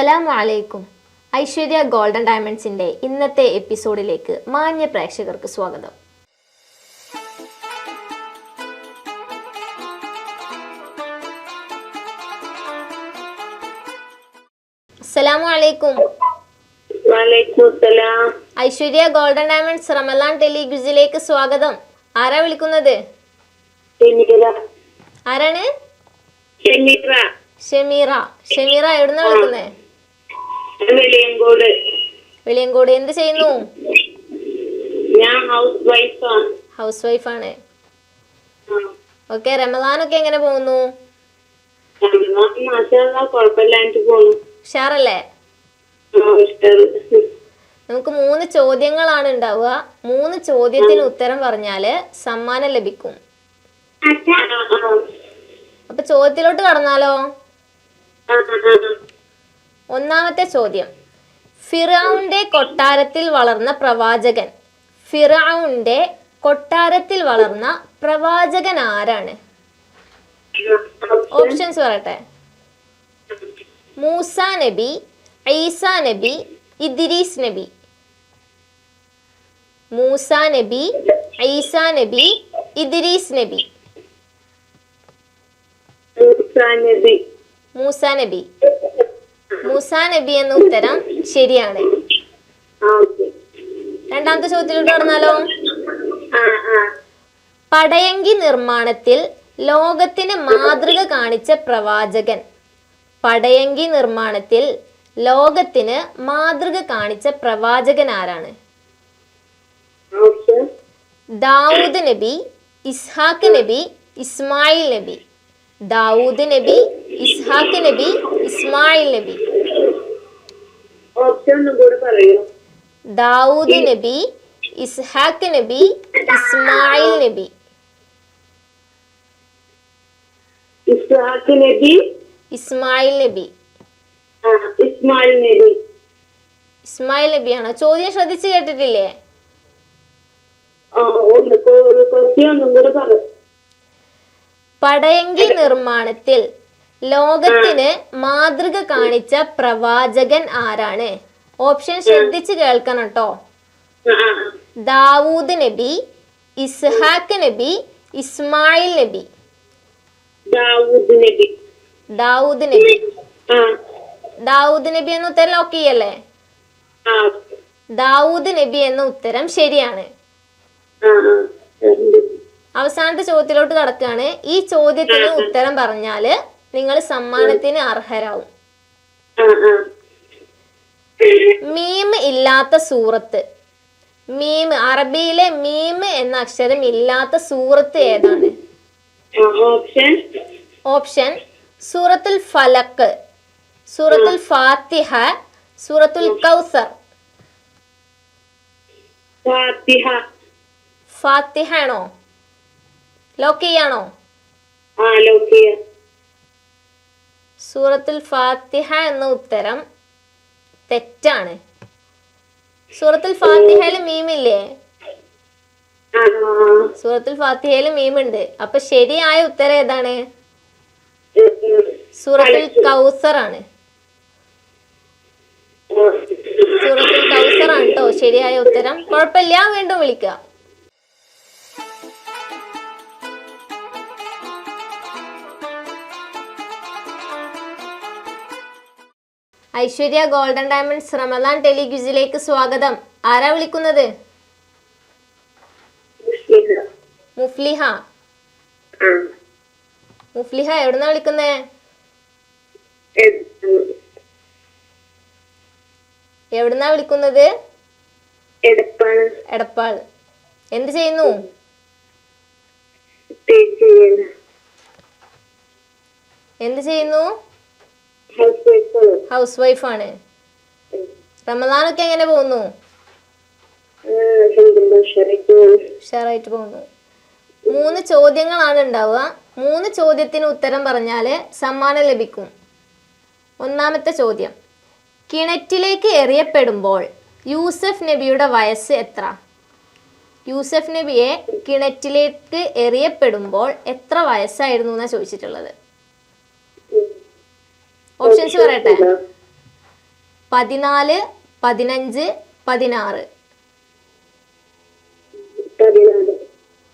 അസ്സലാമു അലൈക്കും. ഐശ്വര്യ ഗോൾഡൻ ഡയമണ്ട്സിൻ്റെ ഇന്നത്തെ എപ്പിസോഡിലേക്ക് മാന്യ പ്രേക്ഷകർക്ക് സ്വാഗതം. അസ്സലാമു അലൈക്കും. ഐശ്വര്യ ഗോൾഡൻ ഡയമണ്ട്സ് റമലാൻ ടെലിഗ്യൂസിലേക്ക് സ്വാഗതം. ആരാ വിളിക്കുന്നത്? ആരാണ്? ഷമീറ. ഷമീറ എവിടുന്നാ വിളിക്കുന്നേ? വെളിയങ്കോട്. എന്ത് ചെയ്യുന്നു? ഹൗസ് വൈഫാണ്. ഓക്കെ, റമദാനൊക്കെ എങ്ങനെ പോകുന്നു? ഉഷാറല്ലേ? നമുക്ക് 3 ചോദ്യങ്ങളാണ് ഉണ്ടാവുക. 3 ചോദ്യത്തിന് ഉത്തരം പറഞ്ഞാല് സമ്മാനം ലഭിക്കും. അപ്പൊ ചോദ്യത്തിലോട്ട് കടന്നാലോ? ഒന്നാമത്തെ ചോദ്യം, ഫിറഔന്റെ കൊട്ടാരത്തിൽ വളർന്ന പ്രവാചകൻ. ഫിറഔന്റെ കൊട്ടാരത്തിൽ വളർന്ന പ്രവാചകൻ ആരാണ്? ഓപ്ഷൻസ് പറയട്ടെ. മൂസ നബി, ഈസ നബി, ഇദ്രീസ് നബി. മൂസ നബി, ഈസ നബി, ഇദ്രീസ് നബി. മൂസ നബി. മൂസ നബി എന്ന ഉത്തരം ശരിയാണ്. രണ്ടാമത്തെ ചോദ്യത്തിലോട്ട് കടന്നാലോ? പടയങ്കി നിർമ്മാണത്തിൽ ലോകത്തിന് മാതൃക കാണിച്ച പ്രവാചകൻ. പടയങ്കി നിർമ്മാണത്തിൽ ലോകത്തിന് മാതൃക കാണിച്ച പ്രവാചകൻ ആരാണ്? ദാവൂദ് നബി, ഇസ്ഹാഖ് നബി, ഇസ്മായിൽ നബി. ദാവൂദ് നബി, ഇസ്ഹാഖ് നബി, ഇസ്മായിൽ നബി. ദാവൂദ് നബി, ഇസ്ഹാഖ് നബി, ഇസ്മായിൽ നബി. ഇസ്മായിൽ നബി. ഇസ്മായിൽ നബിയാണോ? ചോദ്യം ശ്രദ്ധിച്ച് കേട്ടിട്ടില്ലേ? പടയങ്കി നിർമ്മാണത്തിൽ ലോകത്തിന് മാതൃക കാണിച്ച പ്രവാചകൻ ആരാണ്? ഓപ്ഷൻ ശ്രദ്ധിച്ച് കേൾക്കണം കേട്ടോ. ദാവൂദ് നബി, ഇസ്ഹാഖ് നബി, ഇസ്മായിൽ നബി. ദാവൂദ് നബി. ദാവൂദ് നബി എന്ന ഉത്തരം ലോക്ക് ചെയ്യല്ലേ? ദാവൂദ് നബി എന്ന ഉത്തരം ശരിയാണ്. അവസാനത്തെ ചോദ്യത്തിലോട്ട് കടക്കുകയാണ്. ഈ ചോദ്യത്തിന് ഉത്തരം പറഞ്ഞാല് നിങ്ങൾ സമ്മാനത്തിന് അർഹരാവും. മീം ഇല്ലാത്ത സൂറത്ത്. മീം, അറബിയിലെ മീം എന്ന അക്ഷരം ഇല്ലാത്ത സൂറത്ത് ഏതാണ്? ഓപ്ഷൻ സൂറത്തുൽ ഫലക്ക്, സൂറത്തുൽ ഫാത്തിഹ, സൂറത്തുൽ കൗസർ. ഫാത്തിഹ ആണോ? ലോക്ക് ചെയ്യാണോ? സൂറത്തുൽ ഫാത്തിഹ എന്ന ഉത്തരം തെറ്റാണ്. സൂറത്തുൽ ഫാത്തിഹയിൽ മീമില്ലേ? സൂറത്തുൽ ഫാത്തിഹയിൽ മീമുണ്ട്. അപ്പൊ ശരിയായ ഉത്തരം ഏതാണ്? സൂറത്തുൽ കൗസർ ആണ്. സൂറത്തുൽ കൗസർ ആണ് കേട്ടോ ശരിയായ ഉത്തരം. കുഴപ്പമില്ല, വീണ്ടും വിളിക്കുക. ഐശ്വര്യ ഗോൾഡൻ ഡയമണ്ട്സ് റമലാൻ ടെലിഗ്യൂസിലേക്ക് സ്വാഗതം. ആരാ വിളിക്കുന്നത്? മുഫ്ലിഹ. മുഫ്ലിഹ എവിടുന്നാ വിളിക്കുന്നേ? എവിടുന്നാ വിളിക്കുന്നത്? എടപ്പാൾ. എന്ത് ചെയ്യുന്നു? എന്ത് ചെയ്യുന്നു? ഹൗസ് വൈഫാണ്. റമദാനൊക്കെ എങ്ങനെ പോകുന്നു? ഉഷാറായിട്ട് പോകുന്നു. 3 ചോദ്യങ്ങളാണ് ഉണ്ടാവുക. 3 ചോദ്യത്തിന് ഉത്തരം പറഞ്ഞാല് സമ്മാനം ലഭിക്കും. ഒന്നാമത്തെ ചോദ്യം, കിണറ്റിലേക്ക് എറിയപ്പെടുമ്പോൾ യൂസഫ് നബിയുടെ വയസ്സ് എത്ര? യൂസഫ് നബിയെ കിണറ്റിലേക്ക് എറിയപ്പെടുമ്പോൾ എത്ര വയസ്സായിരുന്നു എന്നാ ചോദിച്ചിട്ടുള്ളത്. ഓപ്ഷൻസ് പറയട്ടെ. 14, 15, 16.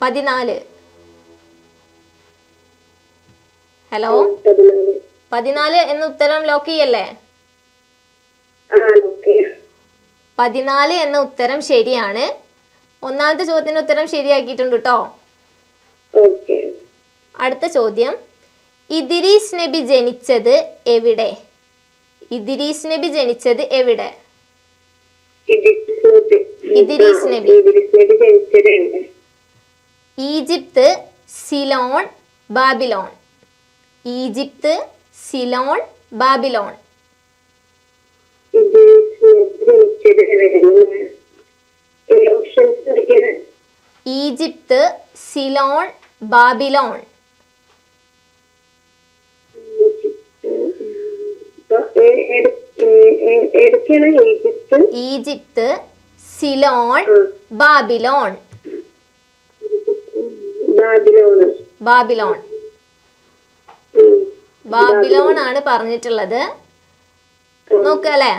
14. ഹലോ, 14 എന്ന ഉത്തരം ലോക്ക് ചെയ്യല്ലേ? 14 എന്ന ഉത്തരം ശരിയാണ്. ഒന്നാമത്തെ ചോദ്യത്തിന്റെ ഉത്തരം ശരിയാക്കിയിട്ടുണ്ട് കേട്ടോ. അടുത്ത ചോദ്യം, ഇദ്രീസ് നബി ജനിച്ചത് എവിടെ? ഇദ്രീസ് നബി ജനിച്ചത് എവിടെ? ഇദ്രീസ് നബി Egypt, Ceylon, Babylon. Egypt, Ceylon, Babylon. Egypt, Ceylon, Babylon. Egypt, Ceylon, Babylon. Babylon. Babylon ആണ് പറഞ്ഞിട്ടുള്ളത്. നോക്കല്ലേ,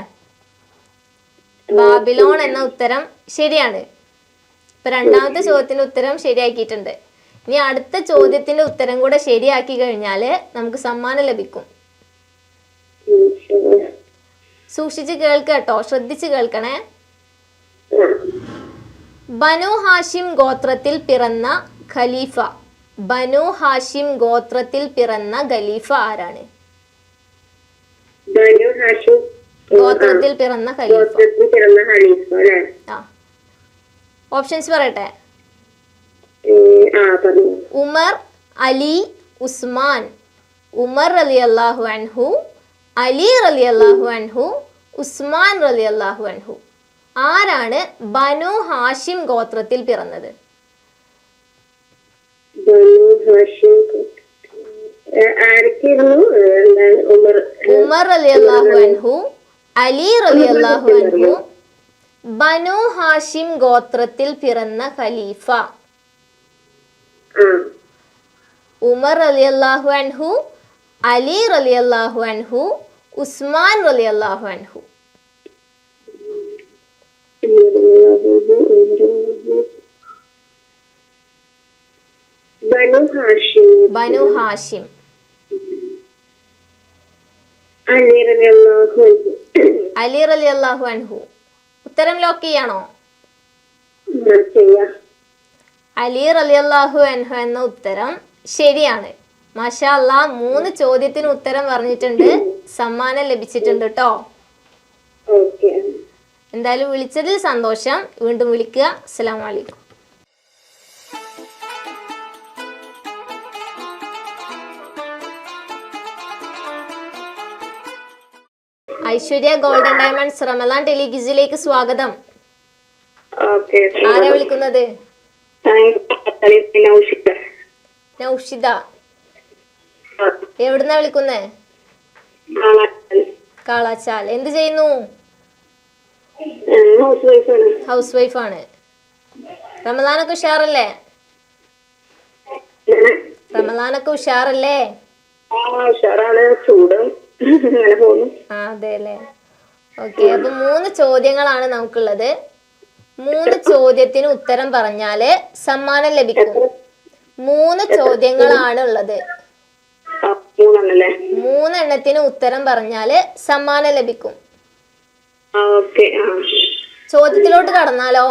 ബാബിലോൺ എന്ന ഉത്തരം ശരിയാണ്. ഇപ്പൊ രണ്ടാമത്തെ ചോദ്യത്തിന്റെ ഉത്തരം ശരിയാക്കിയിട്ടുണ്ട്. ഇനി അടുത്ത ചോദ്യത്തിന്റെ ഉത്തരം കൂടെ ശരിയാക്കി കഴിഞ്ഞാല് നമുക്ക് സമ്മാനം ലഭിക്കും. സൂക്ഷിച്ച് കേൾക്കട്ടോ, ശ്രദ്ധിച്ച് കേൾക്കണേ. ബനു ഹാഷിം ഗോത്രത്തിൽ പിറന്ന ഖലീഫ. ബനു ഹാഷിം ഗോത്രത്തിൽ പിറന്ന ഖലീഫ ആരാണ്? ഗോത്രത്തിൽ പിറന്ന ഖലീഫ. ഓപ്ഷൻസ് പറയട്ടെ. ഉമർ, അലി, ഉസ്മാൻ. ഉമർ റളിയല്ലാഹു അൻഹു, അലി റളിയല്ലാഹു അൻഹു, ഉസ്മാൻ റളിയല്ലാഹു അൻഹു. ആരാണ് ബനു ഹാഷിം ഗോത്രത്തിൽ പിറന്നത്? ഉമർ റളിയല്ലാഹു അൻഹു, അലി റളിയല്ലാഹു അൻഹു, ബനു ഹാഷിം ഗോത്രത്തിൽ പിറന്ന ഖലീഫ. ഉമർ റളിയല്ലാഹു അൻഹു, അലി റളിയല്ലാഹു അൻഹു, ഉസ്മാൻ റളിയല്ലാഹു അൻഹു. ബനു ഹാഷിം. അലി റളിയല്ലാഹു അൻഹു. ഉത്തരം ലോക്ക് ചെയ്യാണോ? അലി റളിയല്ലാഹു അൻഹു എന്ന ഉത്തരം ശരിയാണ്. മാഷാ അല്ലാ, 3 ചോദ്യത്തിന് ഉത്തരം പറഞ്ഞിട്ടുണ്ട്. സമ്മാനം ലഭിച്ചിട്ടുണ്ട് കേട്ടോ. എന്തായാലും വിളിച്ചതിൽ സന്തോഷം. വീണ്ടും വിളിക്കുക. അസ്സലാമു അലൈക്കും. ഐശ്വര്യ ഗോൾഡൻ ഡയമണ്ട്സ് റമദാൻ ടെലിഗിസിലേക്ക് സ്വാഗതം. ആരാ വിളിക്കുന്നത്? നൗഷിദ. എവിടുന്നാ വിളിക്കുന്നേ? കാളാച്ചാൽ. എന്ത് ചെയ്യുന്നു? ഹൗസ് വൈഫാണ്. റമദാനൊക്കെ ഉഷാറല്ലേ? റമദാനൊക്കെ ഉഷാറല്ലേ? അതെ അല്ലേ. ഓക്കെ, അപ്പൊ 3 ചോദ്യങ്ങളാണ് നമുക്കുള്ളത്. 3 ചോദ്യത്തിന് ഉത്തരം പറഞ്ഞാല് സമ്മാനം ലഭിക്കും. 3 ചോദ്യങ്ങളാണ് ഉള്ളത്. 3 എണ്ണത്തിന് ഉത്തരം പറഞ്ഞാല് സമ്മാനം ലഭിക്കും. ചോദ്യത്തിലോട്ട് കടന്നാലോ?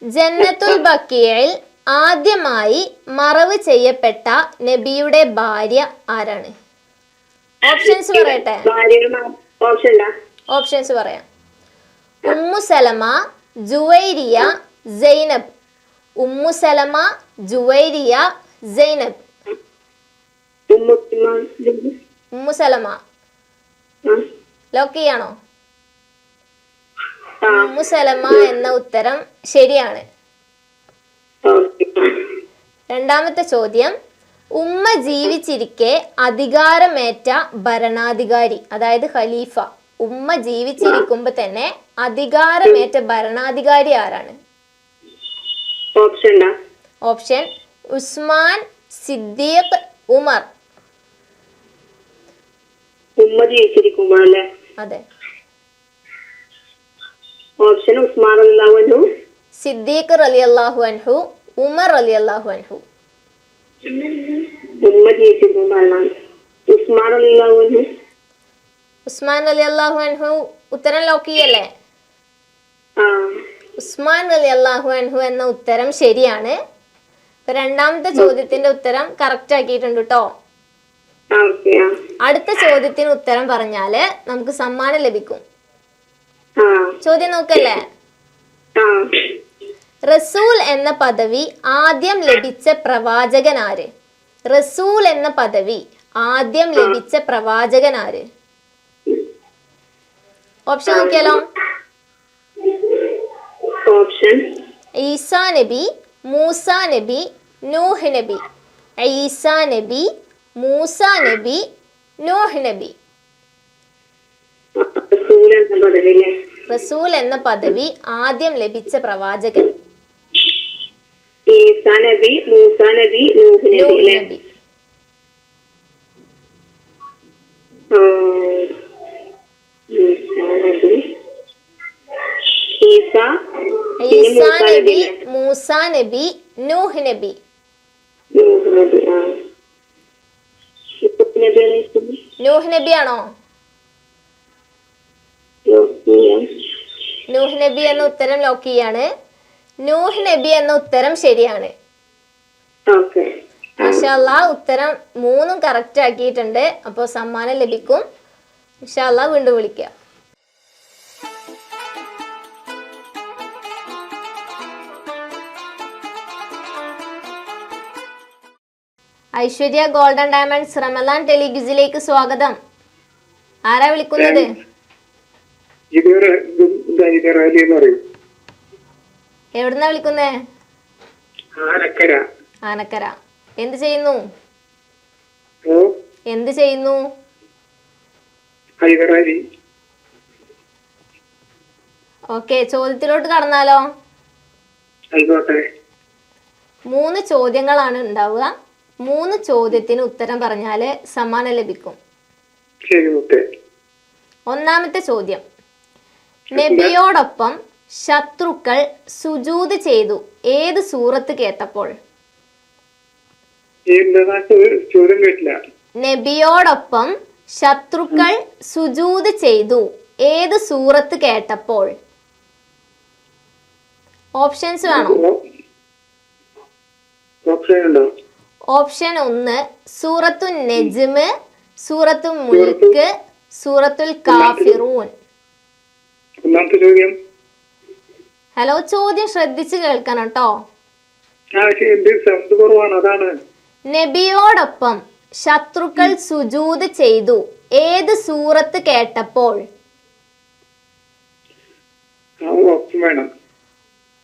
ജന്നത്തുൽ ബഖീയിൽ ആദ്യമായി മറവ് ചെയ്യപ്പെട്ട നബിയുടെ ഭാര്യ ആരാണ്? ഓപ്ഷൻസ് പറയട്ടെ. ഓപ്ഷൻസ് പറയാം. ഉമ്മു സലമ, ജുവൈരിയ, സൈനബ്. ഉമ്മു സലമ, ജുവൈരിയ, സൈനബ്. ഉമ്മു സലമ ലോക്ക് ചെയ്യാണോ? ഉമ്മു സലമ എന്ന ഉത്തരം ശരിയാണ്. രണ്ടാമത്തെ ചോദ്യം, ഉമ്മ ജീവിച്ചിരിക്കെ അധികാരമേറ്റ ഭരണാധികാരി, അതായത് ഖലീഫ. ഉമ്മ ജീവിച്ചിരിക്കുമ്പോ തന്നെ അധികാരമേറ്റ ഭരണാധികാരി ആരാണ്? ഓപ്ഷൻ: ഉസ്മാൻ, സിദ്ദീഖ്, ഉമർ. ഉമ്മ ജീവിച്ചിരിക്കുമ്പോഴല്ലേ? അതെ. ഓപ്ഷൻ ഉസ്മാൻ റളിയല്ലാഹു അൻഹു, സിദ്ദീഖ് റളിയല്ലാഹു അൻഹു, ഉമർ റളിയല്ലാഹു അൻഹു. ഉമ്മ ജീവിച്ചിരിക്കുമ്പോഴാണ്. ഉസ്മാൻ റളിയല്ലാഹു അൻഹു. ഉസ്മാൻ റളിയല്ലാഹു അൻഹു ഉത്തരം ലോക്ക് ചെയ്യല്ലേ? ആ ഉസ്മാൻ റളിയല്ലാഹു അൻഹു എന്ന ഉത്തരം ശരിയാണ്. അപ്പൊ രണ്ടാമത്തെ ചോദ്യത്തിന്റെ ഉത്തരം കറക്റ്റ് ആക്കിയിട്ടുണ്ട് കേട്ടോ. ഓക്കെ. അടുത്ത ചോദ്യത്തിന് ഉത്തരം പറഞ്ഞാല് നമുക്ക് സമ്മാനം ലഭിക്കും. ചോദ്യം നോക്കല്ലേ? റസൂൽ എന്ന പദവി ആദ്യം ലഭിച്ച പ്രവാചകൻ ആര്? റസൂൽ എന്ന പദവി ആദ്യം ലഭിച്ച പ്രവാചകൻ ആര്? ഓപ്ഷൻ നോക്കിയാലോ? ഓപ്ഷൻ ഈസാ നബി, മൂസ നബി, നൂഹ് നബി. ഈസാ നബി, മൂസ നബി, നൂഹ് നബി. റസൂൽ എന്ന പദവി ആദ്യം ലഭിച്ച പ്രവാചകൻ ഈസാ നബി, മൂസ നബി, നൂഹ് നബി. ഈസാ നബി, മൂസ നബി, നൂഹ് നബി. നൂഹ് നബി ആണോ? നൂഹ് നബി എന്ന ഉത്തരം ലോക്ക് ചെയ്യാണ്. നൂഹ് നബി എന്ന ഉത്തരം ശരിയാണ്. മാഷാ അല്ലാഹ്, ഉത്തരം 3 കറക്റ്റ് ആക്കിയിട്ടുണ്ട്. അപ്പോൾ സമ്മാനം ലഭിക്കും. മാഷാ അല്ലാഹ്, വീണ്ടും വിളിക്കാം. ഐശ്വര്യ ഗോൾഡൻ ഡയമണ്ട്സ് റമദാൻ ടെലിഗ്യൂസിലേക്ക് സ്വാഗതം. ആരാ വിളിക്കുന്നത്? എവിടുന്നാ വിളിക്കുന്നേ? ആനക്കര. എന്ത് ചെയ്യുന്നു? ഓക്കെ, ചോദ്യത്തിലോട്ട് കടന്നാലോ? 3 ചോദ്യങ്ങളാണ് ഉണ്ടാവുക. 3 ചോദ്യത്തിന് ഉത്തരം പറഞ്ഞാല് സമ്മാനം ലഭിക്കും. ഒന്നാമത്തെ ചോദ്യം, നബിയോടൊപ്പം ശത്രുക്കൾ സുജൂദ് ചെയ്തു ഏത് സൂറത്ത് കേട്ടപ്പോൾ? നബിയോടൊപ്പം ശത്രുക്കൾ സുജൂദ് ചെയ്തു ഏത് സൂറത്ത് കേട്ടപ്പോൾ? ഓപ്ഷൻസ് വേണോ? ഓപ്ഷൻ 1 സൂറത്തുൻ നജ്മ്, സൂറത്തുൽ മുൽക്ക്, സൂറത്തുൽ കാഫിറൂൻ. ഹലോ, ചോദ്യം ശ്രദ്ധിച്ച് കേൾക്കണം കേട്ടോ. നബിയോടൊപ്പം ശത്രുക്കൾ സുജൂദ് ചെയ്തു ഏത് സൂറത്ത് കേട്ടപ്പോൾ?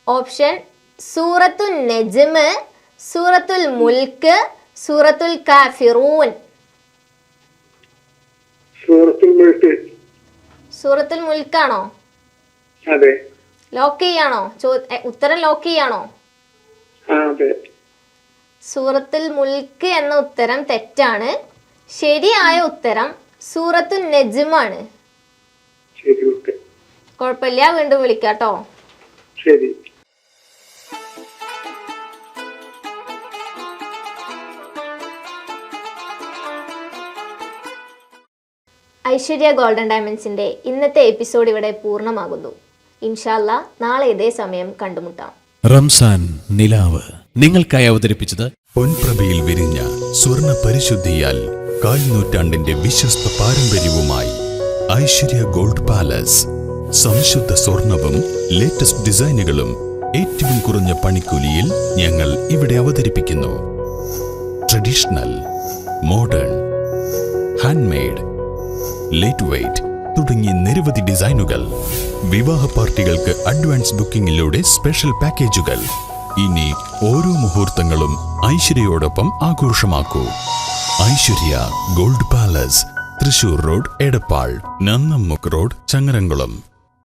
ഓപ്ഷൻ സൂറത്തുൽ നജ്മ്, സൂറത്തുൽ മുൽക്ക്, സൂറത്തുൽ കാഫിറൂൻ. സൂറത്തുൽ മുൽക്കാണോ? അതെ. ലോക്ക് ചെയ്യാണോ? ഉത്തരം ലോക്ക് ചെയ്യാണോ? സൂറത്തുൽ മുൽക്ക് എന്ന ഉത്തരം തെറ്റാണ്. ശരിയായ ഉത്തരം സൂറത്തുൽ നജ്മാണ്. കുഴപ്പമില്ല, വീണ്ടും വിളിക്കാട്ടോ. ശരി. ഐശ്വര്യ ഗോൾഡൻ ഡയമണ്ട്സിന്റെ ഇന്നത്തെ എപ്പിസോഡ് ഇവിടെ പൂർണ്ണമാകുന്നു. ഇൻഷാ അല്ലാഹ് നാളെ ഇതേ സമയം കണ്ടുമുട്ടാം. റംസാൻ നിലാവ് നിങ്ങൾക്കായി അവതരിപ്പിച്ചത് പൊൻപ്രഭയിൽ വിരിഞ്ഞ സ്വർണ്ണ പരിശുദ്ധിയാൽ 4 നൂറ്റാണ്ടിന്റെ വിശ്വസ്ത പാരമ്പര്യവുമായി ഐശ്വര്യ ഗോൾഡ് പാലസ്. സംശുദ്ധ സ്വർണവും ലേറ്റസ്റ്റ് ഡിസൈനുകളും ഏറ്റവും കുറഞ്ഞ പണിക്കൂലിയിൽ ഞങ്ങൾ ഇവിടെ അവതരിപ്പിക്കുന്നു. Traditional, modern, handmade, light weight തുടങ്ങി നിരവധി ഡിസൈനുകൾ. വിവാഹ പാർട്ടികൾക്ക് അഡ്വാൻസ് ബുക്കിംഗിലൂടെ സ്പെഷ്യൽ പാക്കേജുകൾ. ഇനി ഓരോ മുഹൂർത്തങ്ങളും ഐശ്വര്യയോടൊപ്പം ആഘോഷമാക്കൂ. Aishwarya gold palace, Thrissur road, Edappal, Nannammukku road, Changaramkulam.